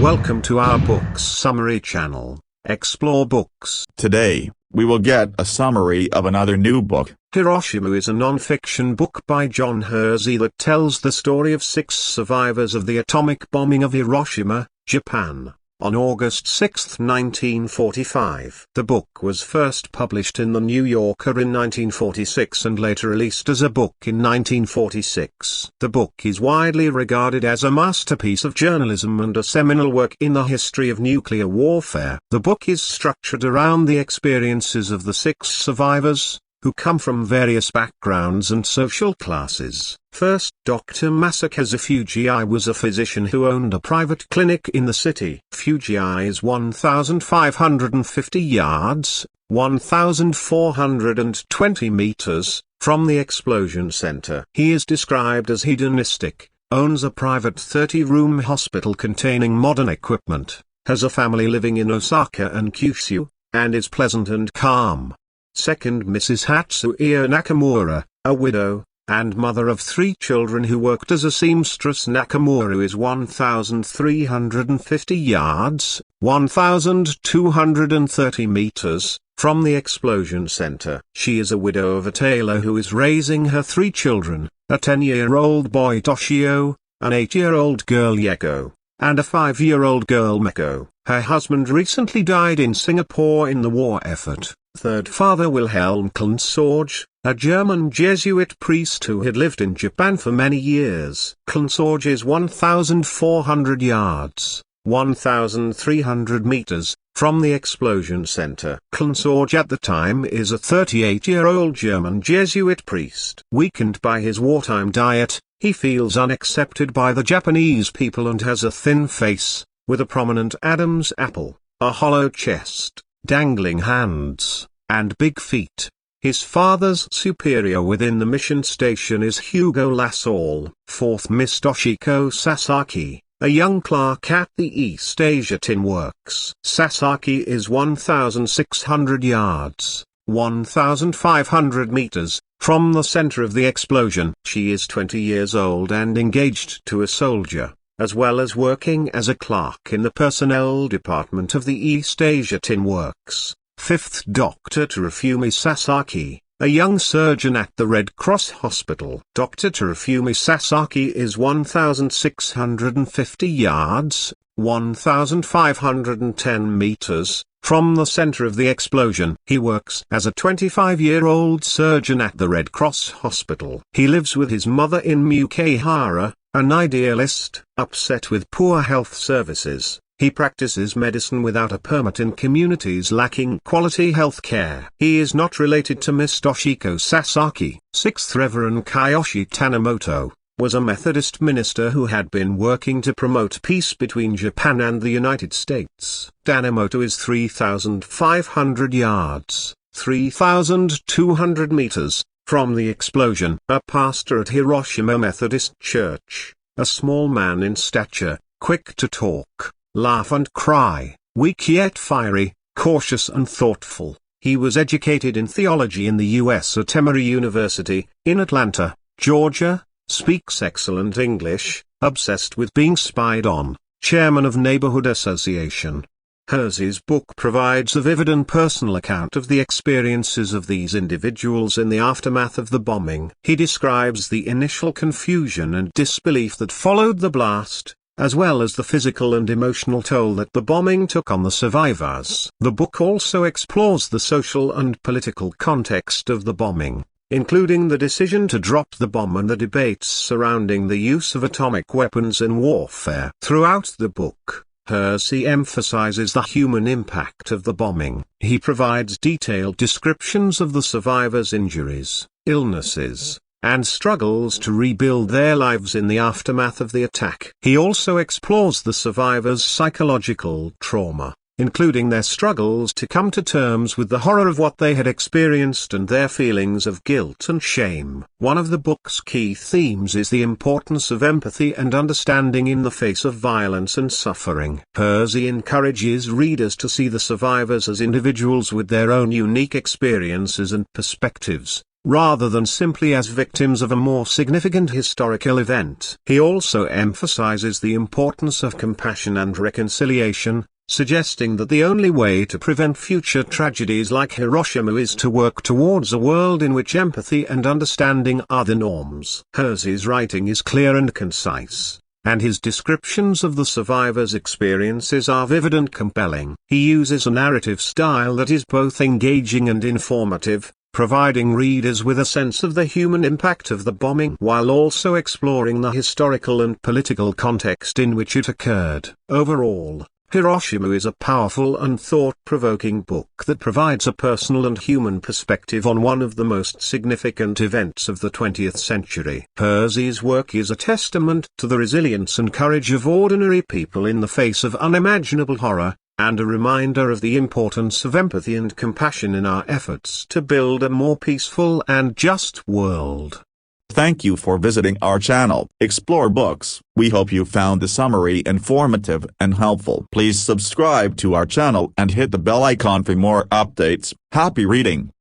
Welcome to our Books Summary channel, Explore Books. Today, we will get a summary of another new book. Hiroshima is a non-fiction book by John Hersey that tells the story of 6 survivors of the atomic bombing of Hiroshima, Japan, on August 6, 1945. The book was first published in The New Yorker in 1946 and later released as a book in 1946. The book is widely regarded as a masterpiece of journalism and a seminal work in the history of nuclear warfare. The book is structured around the experiences of the 6 survivors, who come from various backgrounds and social classes. First, Dr. Masakazu Fujii was a physician who owned a private clinic in the city. Fujii is 1,550 yards, 1,420 meters, from the explosion center. He is described as hedonistic, owns a private 30-room hospital containing modern equipment, has a family living in Osaka and Kyushu, and is pleasant and calm. Second, Mrs. Hatsuya Nakamura, a widow, and mother of 3 children who worked as a seamstress. Nakamura is 1,350 yards, 1,230 meters, from the explosion center. She is a widow of a tailor who is raising her 3 children, a 10-year-old boy Toshio, an 8-year-old girl Yeko, and a 5-year-old girl Meko. Her husband recently died in Singapore in the war effort. Third, Father Wilhelm Kleinsorge, a German Jesuit priest who had lived in Japan for many years. Kleinsorge is 1,400 yards, 1,300 meters, from the explosion center. Kleinsorge at the time is a 38-year-old German Jesuit priest. Weakened by his wartime diet, he feels unaccepted by the Japanese people and has a thin face, with a prominent Adam's apple, a hollow chest, dangling hands, and big feet. His father's superior within the mission station is Hugo Lassalle. Fourth, Miss Toshiko Sasaki, a young clerk at the East Asia Tin Works. Sasaki is 1,600 yards, 1,500 meters, from the center of the explosion. She is 20 years old and engaged to a soldier, as well as working as a clerk in the personnel department of the East Asia Tin Works. Fifth, Dr. Terafumi Sasaki, a young surgeon at the Red Cross Hospital. Dr. Terafumi Sasaki is 1,650 yards, 1,510 meters, from the center of the explosion. He works as a 25-year-old surgeon at the Red Cross Hospital. He lives with his mother in Mukehara, an idealist. Upset with poor health services, he practices medicine without a permit in communities lacking quality health care. He is not related to Miss Toshiko Sasaki. Sixth, Reverend Kiyoshi Tanimoto, was a Methodist minister who had been working to promote peace between Japan and the United States. Tanimoto is 3,500 yards, 3,200 meters, from the explosion. A pastor at Hiroshima Methodist Church, a small man in stature, quick to talk, laugh and cry, weak yet fiery, cautious and thoughtful. He was educated in theology in the U.S. at Emory University, in Atlanta, Georgia, speaks excellent English, obsessed with being spied on, chairman of Neighborhood Association. Hersey's book provides a vivid and personal account of the experiences of these individuals in the aftermath of the bombing. He describes the initial confusion and disbelief that followed the blast, as well as the physical and emotional toll that the bombing took on the survivors. The book also explores the social and political context of the bombing, including the decision to drop the bomb and the debates surrounding the use of atomic weapons in warfare. Throughout the book, Hersey emphasizes the human impact of the bombing. He provides detailed descriptions of the survivors' injuries, illnesses, and struggles to rebuild their lives in the aftermath of the attack. He also explores the survivors' psychological trauma, including their struggles to come to terms with the horror of what they had experienced and their feelings of guilt and shame. One of the book's key themes is the importance of empathy and understanding in the face of violence and suffering. Hersey encourages readers to see the survivors as individuals with their own unique experiences and perspectives, rather than simply as victims of a more significant historical event. He also emphasizes the importance of compassion and reconciliation, suggesting that the only way to prevent future tragedies like Hiroshima is to work towards a world in which empathy and understanding are the norms. Hersey's writing is clear and concise, and his descriptions of the survivors' experiences are vivid and compelling. He uses a narrative style that is both engaging and informative, providing readers with a sense of the human impact of the bombing while also exploring the historical and political context in which it occurred. Overall, Hiroshima is a powerful and thought-provoking book that provides a personal and human perspective on one of the most significant events of the 20th century. Hersey's work is a testament to the resilience and courage of ordinary people in the face of unimaginable horror, and a reminder of the importance of empathy and compassion in our efforts to build a more peaceful and just world. Thank you for visiting our channel, Explore Books. We hope you found the summary informative and helpful. Please subscribe to our channel and hit the bell icon for more updates. Happy reading!